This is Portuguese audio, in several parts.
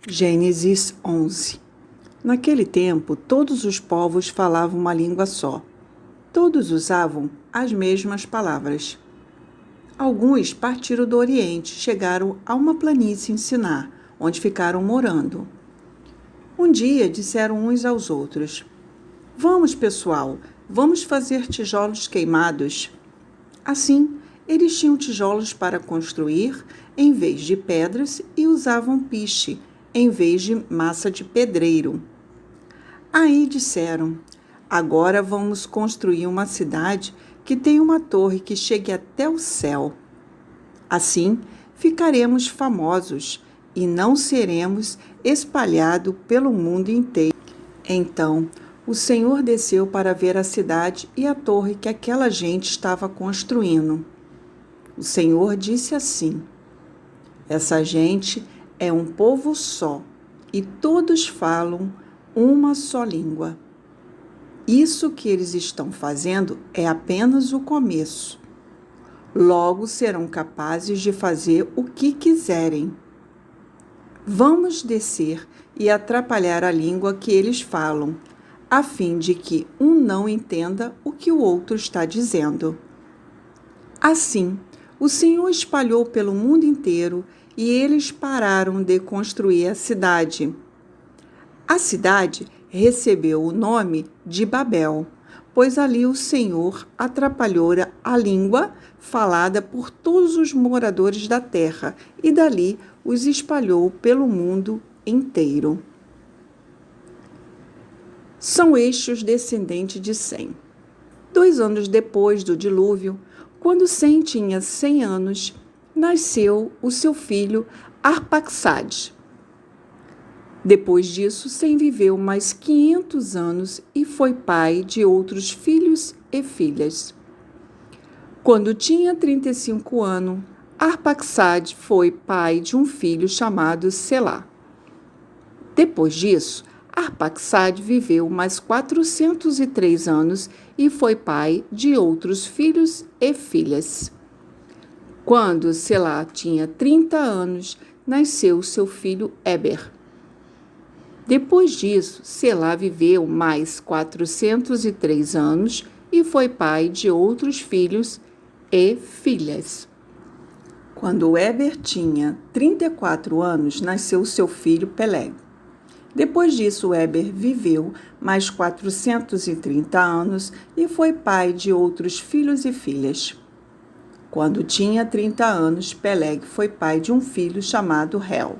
Gênesis 11. Naquele tempo, todos os povos falavam uma língua só. Todos usavam as mesmas palavras. Alguns partiram do Oriente, chegaram a uma planície em Siná, onde ficaram morando. Um dia disseram uns aos outros: "Vamos, pessoal, vamos fazer tijolos queimados." Assim, eles tinham tijolos para construir em vez de pedras e usavam piche em vez de massa de pedreiro. Aí disseram: "Agora vamos construir uma cidade que tenha uma torre que chegue até o céu. Assim, ficaremos famosos e não seremos espalhados pelo mundo inteiro." Então, o Senhor desceu para ver a cidade e a torre que aquela gente estava construindo. O Senhor disse assim: "Essa gente é um povo só e todos falam uma só língua. Isso que eles estão fazendo é apenas o começo. Logo serão capazes de fazer o que quiserem. Vamos descer e atrapalhar a língua que eles falam, a fim de que um não entenda o que o outro está dizendo." Assim, o Senhor espalhou pelo mundo inteiro e eles pararam de construir a cidade. A cidade recebeu o nome de Babel, pois ali o Senhor atrapalhou a língua falada por todos os moradores da terra e dali os espalhou pelo mundo inteiro. São estes os descendentes de Sem. 2 anos depois do dilúvio, quando Sem tinha 100 anos, nasceu o seu filho Arpaxade. Depois disso, Sem viveu mais 500 anos e foi pai de outros filhos e filhas. Quando tinha 35 anos, Arpaxade foi pai de um filho chamado Selá. Depois disso, Arpaxade viveu mais 403 anos e foi pai de outros filhos e filhas. Quando Selá tinha 30 anos, nasceu seu filho Éber. Depois disso, Selá viveu mais 403 anos e foi pai de outros filhos e filhas. Quando Éber tinha 34 anos, nasceu seu filho Peleg. Depois disso, Éber viveu mais 430 anos e foi pai de outros filhos e filhas. Quando tinha 30 anos, Peleg foi pai de um filho chamado Reu.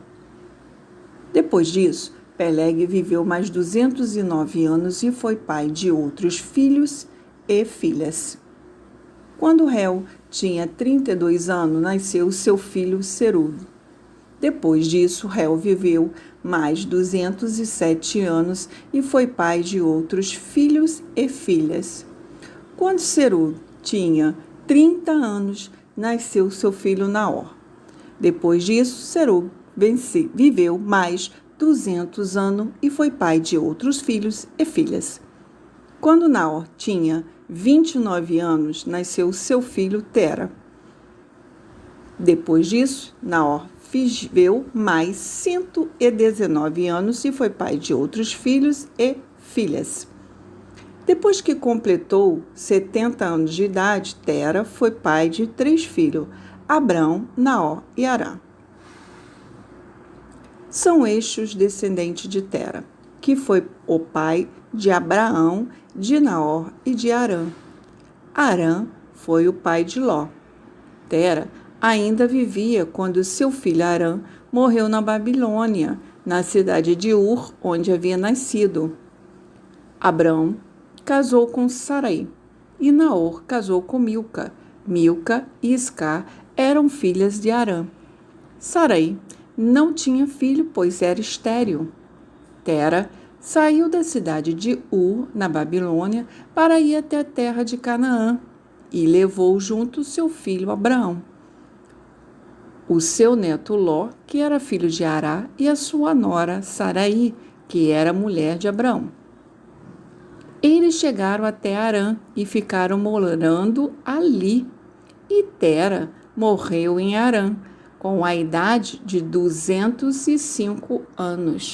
Depois disso, Peleg viveu mais 209 anos e foi pai de outros filhos e filhas. Quando Reu tinha 32 anos, nasceu seu filho Serug. Depois disso, Reu viveu mais 207 anos e foi pai de outros filhos e filhas. Quando Serug tinha 30 anos, nasceu seu filho Naor. Depois disso, Serug viveu mais 200 anos e foi pai de outros filhos e filhas. Quando Naor tinha 29 anos, nasceu seu filho Tera. Depois disso, Naor viveu mais 119 anos e foi pai de outros filhos e filhas. Depois que completou 70 anos de idade, Tera foi pai de 3 filhos, Abrão, Naor e Arã. São estes os descendentes de Tera, que foi o pai de Abraão, de Naor e de Arã. Arã foi o pai de Ló. Tera ainda vivia quando seu filho Arã morreu na Babilônia, na cidade de Ur, onde havia nascido. Abrão casou com Sarai e Naor casou com Milca. Milca e Iscar eram filhas de Arã. Sarai não tinha filho, pois era estéril. Tera saiu da cidade de Ur, na Babilônia, para ir até a terra de Canaã e levou junto seu filho Abraão, o seu neto Ló, que era filho de Ará, e a sua nora Sarai, que era mulher de Abraão. Eles chegaram até Harã e ficaram morando ali. E Tera morreu em Harã, com a idade de 205 anos.